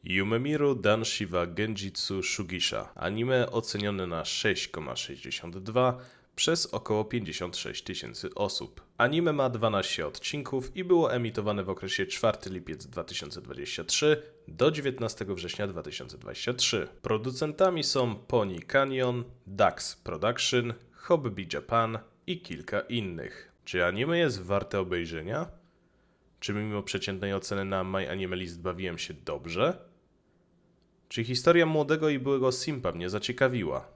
Yumemiru Danshi wa Genjitsu Shugisha. Anime ocenione na 6,62 przez około 56 tysięcy osób. Anime ma 12 odcinków i było emitowane w okresie 4 lipiec 2023 do 19 września 2023. Producentami są Pony Canyon, Dax Production, Hobby Japan i kilka innych. Czy anime jest warte obejrzenia? Czy mimo przeciętnej oceny na MyAnimeList bawiłem się dobrze? Czy historia młodego i byłego simpa mnie zaciekawiła?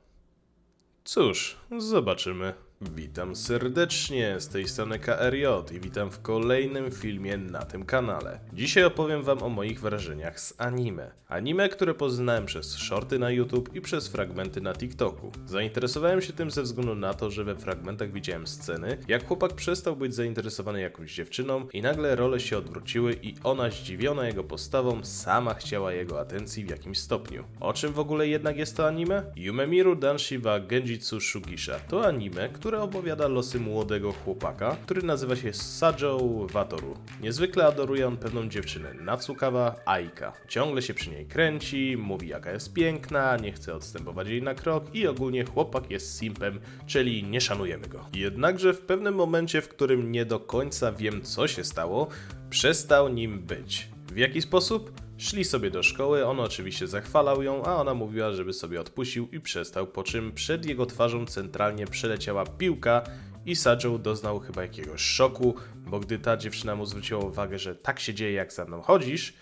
Cóż, zobaczymy. Witam serdecznie, z tej strony KRJ i witam w kolejnym filmie na tym kanale. Dzisiaj opowiem wam o moich wrażeniach z anime. Anime, które poznałem przez shorty na YouTube i przez fragmenty na TikToku. Zainteresowałem się tym ze względu na to, że we fragmentach widziałem sceny, jak chłopak przestał być zainteresowany jakąś dziewczyną i nagle role się odwróciły i ona, zdziwiona jego postawą, sama chciała jego atencji w jakimś stopniu. O czym w ogóle jednak jest to anime? Yumemiru Danshi wa Genjitsu Shugisha to anime, które opowiada losy młodego chłopaka, który nazywa się Sajo Wataru. Niezwykle adoruje on pewną dziewczynę, Natsukawa Aika. Ciągle się przy niej kręci, mówi jaka jest piękna, nie chce odstępować jej na krok i ogólnie chłopak jest simpem, czyli nie szanujemy go. Jednakże w pewnym momencie, w którym nie do końca wiem co się stało, przestał nim być. W jaki sposób? Szli sobie do szkoły, on oczywiście zachwalał ją, a ona mówiła, żeby sobie odpuścił i przestał, po czym przed jego twarzą centralnie przeleciała piłka i Sajo doznał chyba jakiegoś szoku, bo gdy ta dziewczyna mu zwróciła uwagę, że tak się dzieje jak za mną chodzisz,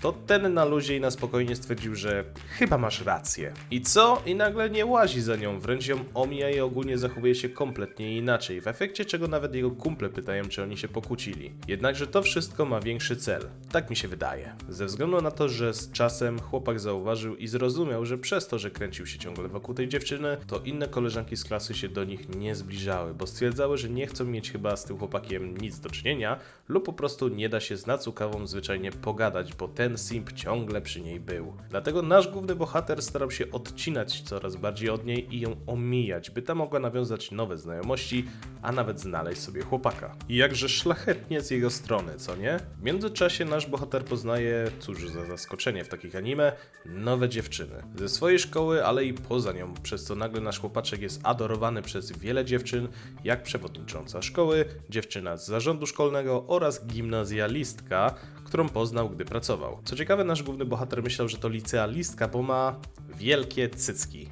to ten na luzie i na spokojnie stwierdził, że chyba masz rację. I co? I nagle nie łazi za nią, wręcz ją omija i ogólnie zachowuje się kompletnie inaczej, w efekcie czego nawet jego kumple pytają, czy oni się pokłócili. Jednakże to wszystko ma większy cel. Tak mi się wydaje. Ze względu na to, że z czasem chłopak zauważył i zrozumiał, że przez to, że kręcił się ciągle wokół tej dziewczyny, to inne koleżanki z klasy się do nich nie zbliżały, bo stwierdzały, że nie chcą mieć chyba z tym chłopakiem nic do czynienia lub po prostu nie da się z Natsukawą zwyczajnie pogadać, bo ten simp ciągle przy niej był. Dlatego nasz główny bohater starał się odcinać coraz bardziej od niej i ją omijać, by ta mogła nawiązać nowe znajomości, a nawet znaleźć sobie chłopaka. I jakże szlachetnie z jego strony, co nie? W międzyczasie nasz bohater poznaje, cóż za zaskoczenie w takich anime, nowe dziewczyny. Ze swojej szkoły, ale i poza nią, przez co nagle nasz chłopaczek jest adorowany przez wiele dziewczyn, jak przewodnicząca szkoły, dziewczyna z zarządu szkolnego oraz gimnazjalistka, którą poznał, gdy pracował. Co ciekawe, nasz główny bohater myślał, że to licealistka, bo ma wielkie cycki.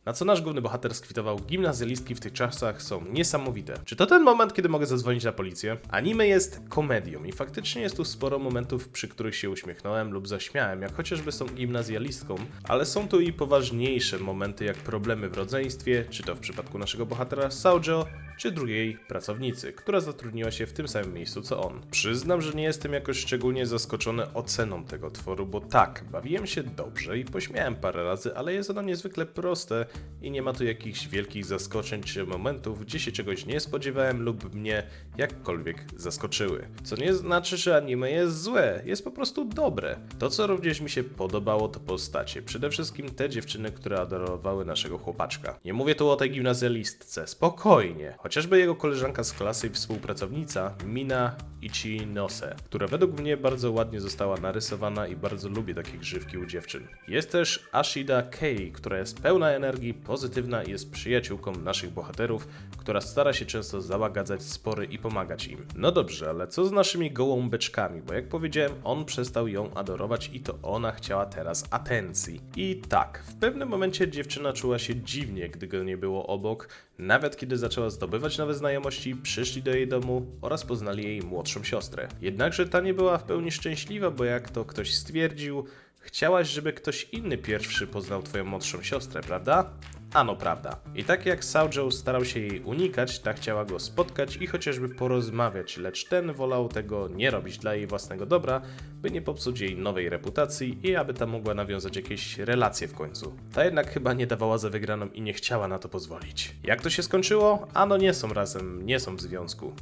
Na co nasz główny bohater skwitował: gimnazjalistki w tych czasach są niesamowite. Czy to ten moment, kiedy mogę zadzwonić na policję? Anime jest komedią i faktycznie jest tu sporo momentów, przy których się uśmiechnąłem lub zaśmiałem, jak chociażby z tą gimnazjalistką, ale są tu i poważniejsze momenty, jak problemy w rodzeństwie, czy to w przypadku naszego bohatera Sajo, czy drugiej pracownicy, która zatrudniła się w tym samym miejscu co on. Przyznam, że nie jestem jakoś szczególnie zaskoczony oceną tego tworu, bo tak, bawiłem się dobrze i pośmiałem parę razy, ale jest ono niezwykle proste i nie ma tu jakichś wielkich zaskoczeń czy momentów, gdzie się czegoś nie spodziewałem lub mnie jakkolwiek zaskoczyły. Co nie znaczy, że anime jest złe, jest po prostu dobre. To, co również mi się podobało, to postacie. Przede wszystkim te dziewczyny, które adorowały naszego chłopaczka. Nie mówię tu o tej gimnazjalistce, spokojnie. Chociażby jego koleżanka z klasy i współpracownica Mina Ichinose, która według mnie bardzo ładnie została narysowana i bardzo lubię takie grzywki u dziewczyn. Jest też Ashida Kei, która jest pełna energii, pozytywna i jest przyjaciółką naszych bohaterów, która stara się często załagadzać spory i pomagać im. No dobrze, ale co z naszymi gołąbeczkami? Bo jak powiedziałem, on przestał ją adorować i to ona chciała teraz atencji. I tak, w pewnym momencie dziewczyna czuła się dziwnie, gdy go nie było obok, nawet kiedy zaczęła zdobywać nowe znajomości, przyszli do jej domu oraz poznali jej młodszą siostrę. Jednakże ta nie była w pełni szczęśliwa, bo jak to ktoś stwierdził, chciałaś, żeby ktoś inny pierwszy poznał twoją młodszą siostrę, prawda? Ano prawda. I tak jak Sajo starał się jej unikać, ta chciała go spotkać i chociażby porozmawiać, lecz ten wolał tego nie robić dla jej własnego dobra, by nie popsuć jej nowej reputacji i aby ta mogła nawiązać jakieś relacje w końcu. Ta jednak chyba nie dawała za wygraną i nie chciała na to pozwolić. Jak to się skończyło? Ano nie są razem, nie są w związku.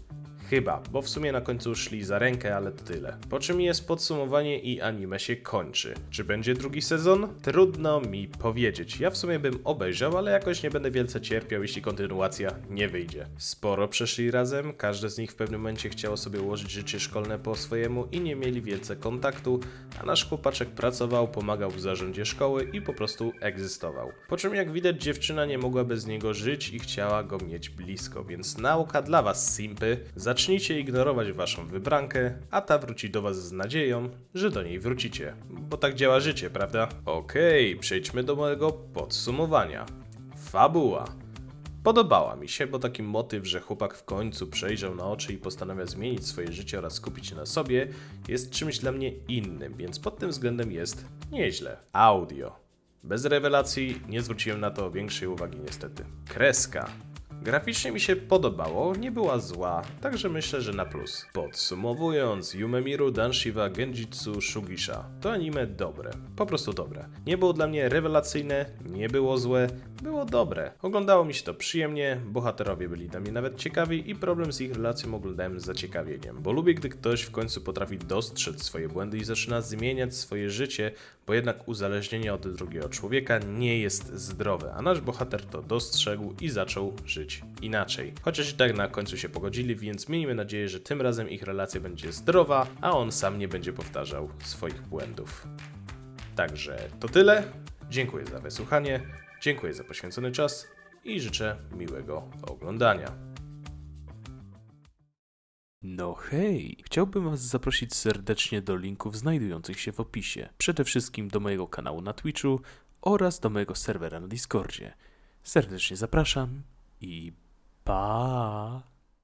Chyba, bo w sumie na końcu szli za rękę, ale to tyle. Po czym jest podsumowanie i anime się kończy. Czy będzie drugi sezon? Trudno mi powiedzieć. Ja w sumie bym obejrzał, ale jakoś nie będę wielce cierpiał, jeśli kontynuacja nie wyjdzie. Sporo przeszli razem, każdy z nich w pewnym momencie chciało sobie ułożyć życie szkolne po swojemu i nie mieli wielce kontaktu, a nasz chłopaczek pracował, pomagał w zarządzie szkoły i po prostu egzystował. Po czym jak widać dziewczyna nie mogła bez niego żyć i chciała go mieć blisko, więc nauka dla was simpy, zacznijcie ignorować waszą wybrankę, a ta wróci do was z nadzieją, że do niej wrócicie. Bo tak działa życie, prawda? Okej, przejdźmy do mojego podsumowania. Fabuła. Podobała mi się, bo taki motyw, że chłopak w końcu przejrzał na oczy i postanawia zmienić swoje życie oraz skupić się na sobie, jest czymś dla mnie innym, więc pod tym względem jest nieźle. Audio. Bez rewelacji, nie zwróciłem na to większej uwagi niestety. Kreska. Graficznie mi się podobało, nie była zła, także myślę, że na plus. Podsumowując, Yumemiru Danshiwa Genjitsu Shugisha to anime dobre, po prostu dobre. Nie było dla mnie rewelacyjne, nie było złe, było dobre. Oglądało mi się to przyjemnie, bohaterowie byli dla mnie nawet ciekawi i problem z ich relacją oglądałem z zaciekawieniem, bo lubię, gdy ktoś w końcu potrafi dostrzec swoje błędy i zaczyna zmieniać swoje życie, bo jednak uzależnienie od drugiego człowieka nie jest zdrowe, a nasz bohater to dostrzegł i zaczął żyć inaczej. Chociaż i tak na końcu się pogodzili, więc miejmy nadzieję, że tym razem ich relacja będzie zdrowa, a on sam nie będzie powtarzał swoich błędów. Także to tyle. Dziękuję za wysłuchanie, dziękuję za poświęcony czas i życzę miłego oglądania. No hej, chciałbym Was zaprosić serdecznie do linków znajdujących się w opisie. Przede wszystkim do mojego kanału na Twitchu oraz do mojego serwera na Discordzie. Serdecznie zapraszam i pa!